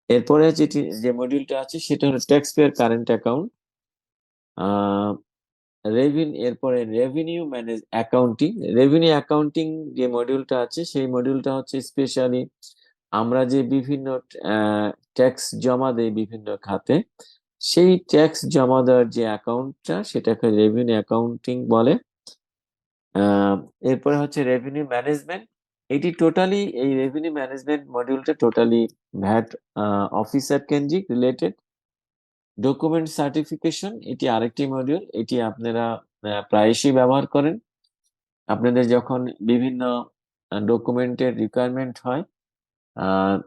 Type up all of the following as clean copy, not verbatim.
এরপরে যে মডিউলটা আছে সেটা হলো ট্যাক্স পেয়ার কারেন্ট অ্যাকাউন্ট। এরপরে revenue manage accounting. Revenue accounting যে মডিউলটা আছে সেই মডিউলটা হচ্ছে স্পেশালি আমরা যে বিভিন্ন ট্যাক্স জমা দেই বিভিন্ন খাতে, সেই ট্যাক্স জমা দেওয়ার যে অ্যাকাউন্টটা সেটাকে রেভিনিউ অ্যাকাউন্টিং বলে। আহ, এরপরে হচ্ছে রেভিনিউ ম্যানেজমেন্ট। এই রেভিনিউ ম্যানেজমেন্ট মডিউলটা টোটালি ভ্যাট অফিসার কেন্দ্রিক রিলেটেড। ডকুমেন্ট সার্টিফিকেশন এটি আরেকটি মডিউল, এটি আপনারা প্রায়শই ব্যবহার করেন। আপনাদের যখন বিভিন্ন ডকুমেন্টের রিকোয়ারমেন্ট হয়,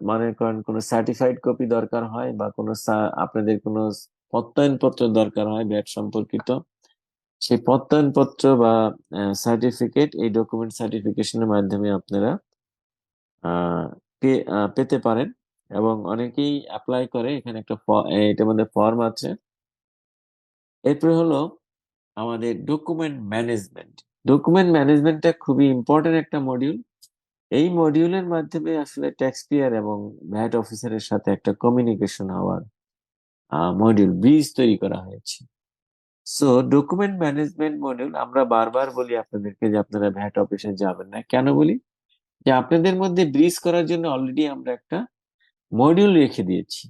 মনে করেন কোনো সার্টিফাইড কপি দরকার হয় বা আপনাদের কোনো প্রত্যয়নপত্র দরকার হয় ভ্যাট সম্পর্কিত, সেই প্রত্যয়নপত্র বা সার্টিফিকেট এই ডকুমেন্ট সার্টিফিকেশনের মাধ্যমে আপনারা আহ, পেতে পারেন। এবং অনেকেই অ্যাপ্লাই করে, এখানে এটার মধ্যে ফর্ম আছে। এরপরে হলো আমাদের ডকুমেন্ট ম্যানেজমেন্ট। ডকুমেন্ট ম্যানেজমেন্টটা খুবই ইম্পর্টেন্ট একটা মডিউল। এই মডিউলের মাধ্যমে আসলে ট্যাক্স পেয়ার এবং ভ্যাট অফিসারের সাথে একটা কমিউনিকেশন হওয়ার মডিউল ব্রিজ তৈরি করা হয়েছে। সো ডকুমেন্ট ম্যানেজমেন্ট মডিউল আমরা বারবার বলি আপনাদেরকে যে আপনারা ভ্যাট অফিসে যাবেন না। কেন বলি? যে আপনাদের মধ্যে ব্রিজ করার জন্য অলরেডি আমরা একটা মডিউল রেখে দিয়েছি।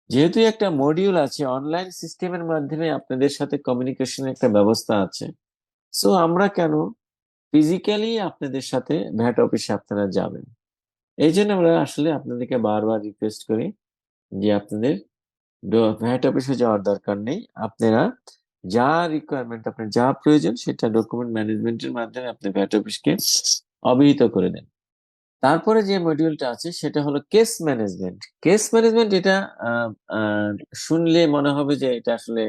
যেহেতু একটা মডিউল আছে, অনলাইন সিস্টেমের মাধ্যমে আপনাদের সাথে কমিউনিকেশনের একটা ব্যবস্থা আছে। সো আমরা কেন ফিজিক্যালি আপনাদের সাথে ভ্যাট অফিসে আপনারা যাবেন? এই জন্য আমরা আসলে আপনাদেরকে বারবার রিকোয়েস্ট করি যে আপনাদের ভ্যাট অফিসে যাওয়ার দরকার নেই। আপনারা যা রিকোয়ারমেন্ট, আপনার যা প্রয়োজন সেটা ডকুমেন্ট ম্যানেজমেন্টের মাধ্যমে আপনি ভ্যাট অফিসকে অবহিত করে দেন। তারপরে যে মডিউলটা আছে সেটা হলো কেস ম্যানেজমেন্ট। কেস ম্যানেজমেন্ট এটা আহ, আহ, শুনলে মনে হবে যে এটা আসলে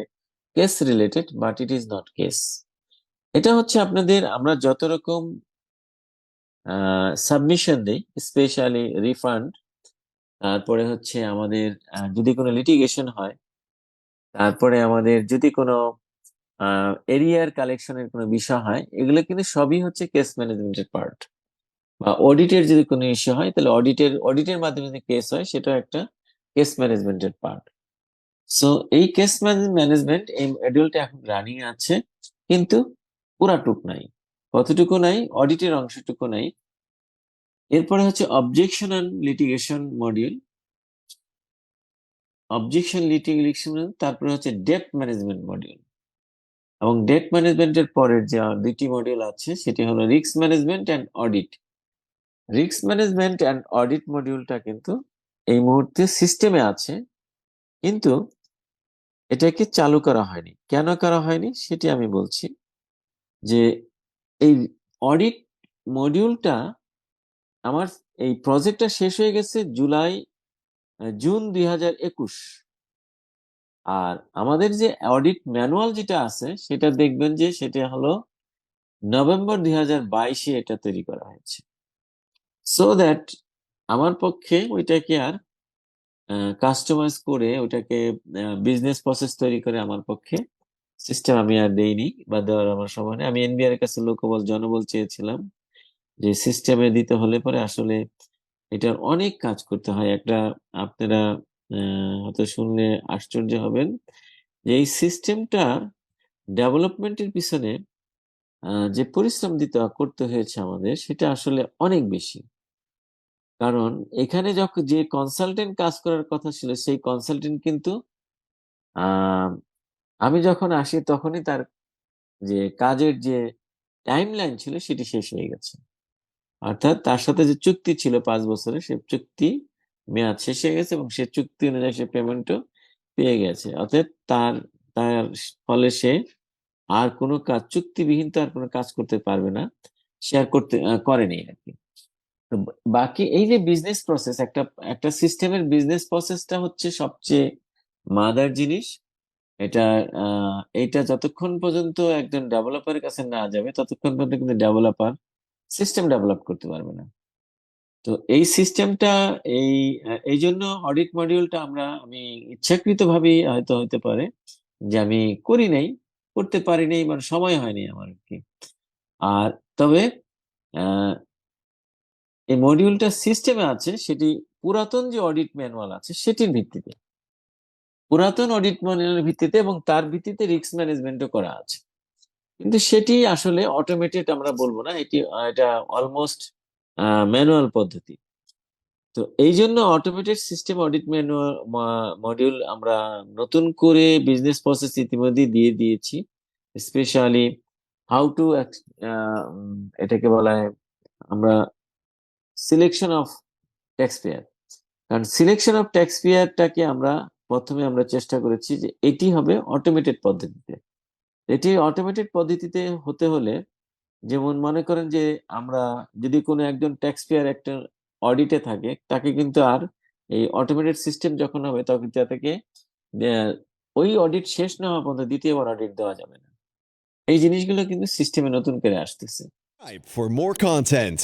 case related, but it is not case. এটা হচ্ছে আপনাদের আমরা যত রকম সাবমিশন দেই, স্পেশালি রিফান্ড, তারপরে হচ্ছে আমাদের যদি কোনো লিটিগেশন হয়, তারপরে আমাদের যদি কোনো এরিয়ার কালেকশনের কোনো বিষয় হয়, এগুলো কিন্তু সবই হচ্ছে কেস ম্যানেজমেন্টের পার্ট। বা অডিটের যদি কোনো ইস্যু হয় তাহলে অডিটের মাধ্যমে যদি কেস হয় সেটাও একটা কেস ম্যানেজমেন্টের পার্ট। সো এই কেস ম্যানেজমেন্ট এই মডিউলটা এখন রানিং আছে, কিন্তু পুরাটুক নাই। কতটুকু নাই? অডিটের অংশটুকু নাই। এরপরে হচ্ছে objection and litigation module. Objection litigation, তারপরে হচ্ছে ডেট ম্যানেজমেন্ট মডিউল। এবং ডেট ম্যানেজমেন্টের পরের যে দুইটি মডিউল আছে সেটি হলো risk management and audit. Risk management and audit মডিউলটা কিন্তু এই মুহূর্তে সিস্টেমে আছে, কিন্তু এটাকে চালু করা হয়নি। কেন করা হয়নি সেটি আমি বলছি। যে এই অডিট মডিউলটা আমার এই প্রজেক্টটা শেষ হয়ে গেছে জুন 2021। আর আমাদের যে অডিট ম্যানুয়াল যেটা আছে সেটা দেখবেন যে সেটা হলো নভেম্বর 2022-এ এটা তৈরি করা হয়েছে। সো দ্যাট আমার পক্ষে ওইটাকে আর কাস্টমাইজ করে ওটাকে বিজনেস প্রসেস তৈরি করে আমার পক্ষে সিস্টেম আমি আর দেইনি, বা দেওয়ার আমার সময় নেই। আমি এনবিআর এর কাছে লোকবল জনবল চেয়েছিলাম যে সিস্টেমে দিতে হলে পরে আসলে এটার অনেক কাজ করতে হয় একটা। আপনারা হয়তো শুনলে আশ্চর্য হবেন যে এই সিস্টেমটা ডেভেলপমেন্টের পিছনে যে পরিশ্রম করতে হয়েছে আমাদের, সেটা আসলে অনেক বেশি। কারণ এখানে যখন যে কনসালটেন্ট কাজ করার কথা ছিল সেই কনসালটেন্ট কিন্তু আহ আমি যখন আসি তখনই তার যে কাজের যে টাইম লাইন ছিল সেটি শেষ হয়ে গেছে। অর্থাৎ তার সাথে যে চুক্তি ছিল 5 বছরের, সে চুক্তি মেয়াদ শেষ হয়ে গেছে এবং সে চুক্তি অনুযায়ী সে পেমেন্টও পেয়ে গেছে। অর্থাৎ তার তার ফলে সে আর কোনো কাজ, চুক্তিবিহীন তো আর কোনো কাজ করতে পারবে না, সে আর করেনি আর কি। তো বাকি এই যে বিজনেস প্রসেস, একটা একটা সিস্টেমের বিজনেস প্রসেসটা হচ্ছে সবচেয়ে মাদার জিনিস। এটা এইটা যতক্ষণ পর্যন্ত একজন ডেভেলপারের কাছে না যাবে ততক্ষণ পর্যন্ত কিন্তু ডেভেলপার সিস্টেম ডেভেলপ করতে পারবে না। তো এই সিস্টেমটা এই এই জন্য অডিট মডিউলটা আমি ইচ্ছাকৃতভাবে হয়তো হতে পারে যে আমি করি নাই, করতে পারি নাই, মানে সময় হয়নি আমার আর কি। আর তবে আহ এই মডিউলটা সিস্টেমে আছে সেটি পুরাতন যে অডিট ম্যানুয়াল আছে সেটির ভিত্তিতে, পুরাতন অডিট ম্যানুয়ালের ভিত্তিতে, এবং তার ভিত্তিতে রিস্ক ম্যানেজমেন্টও করা আছে। কিন্তু সেটি আসলে অটোমেটেড আমরা বলবো না, এটা অলমোস্ট ম্যানুয়াল পদ্ধতি। তো এই জন্য automated system audit manual module আমরা নতুন করে বিজনেস প্রসেস ইতিমধ্যে দিয়ে দিয়েছি। স্পেশালি হাউ টু, এটাকে বলা হয় আমরা সিলেকশন অফ ট্যাক্স পেয়ার। কারণ সিলেকশন অফ ট্যাক্স পেয়ারটাকে আমরা প্রথমে আমরা চেষ্টা করেছি যে এটি হবে অটোমেটেড পদ্ধতিতে। এটি অটোমেটেড পদ্ধতিতে হতে হলে, যেমন মনে করেন যে আমরা যদি কোনো একজন ট্যাক্স পেয়ার একটা অডিটে থাকে, তাকে কিন্তু আর এই অটোমেটেড সিস্টেম যখন হবে তখন তাকে ওই অডিট শেষ না হওয়া পর্যন্ত দ্বিতীয়বার অডিট দেওয়া যাবে না। এই জিনিসগুলো কিন্তু সিস্টেমে নতুন করে আসতেছে। For more content.